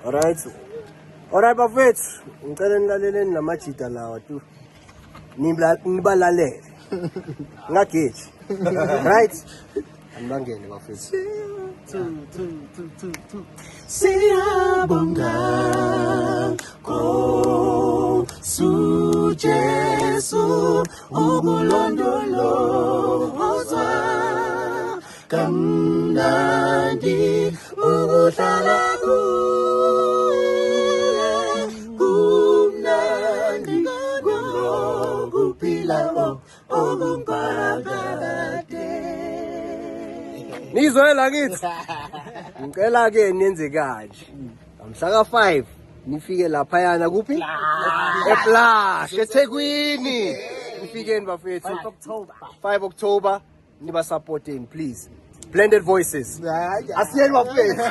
Alright. Alright bafethu, ngicela nilaleleni namajida lawa tu. Nibalalele. Ngageji. Right? Anibangene bafethu. 2 Siyabonga Nkosi Jesu ukulondolozwa kamnandi ukuhlala kumnandi kuphila okumphakade. Nizwela kithi. Ngicela ke niyenze kanje. Mhla ka5 nifike lapha yana kuphi? eFlash eThekwini. Nifikeni bafethu. 5 October niba supporting please. Blended Voices. Asiyeni bafethu.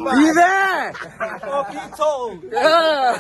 Be there! Fucking told. Yeah.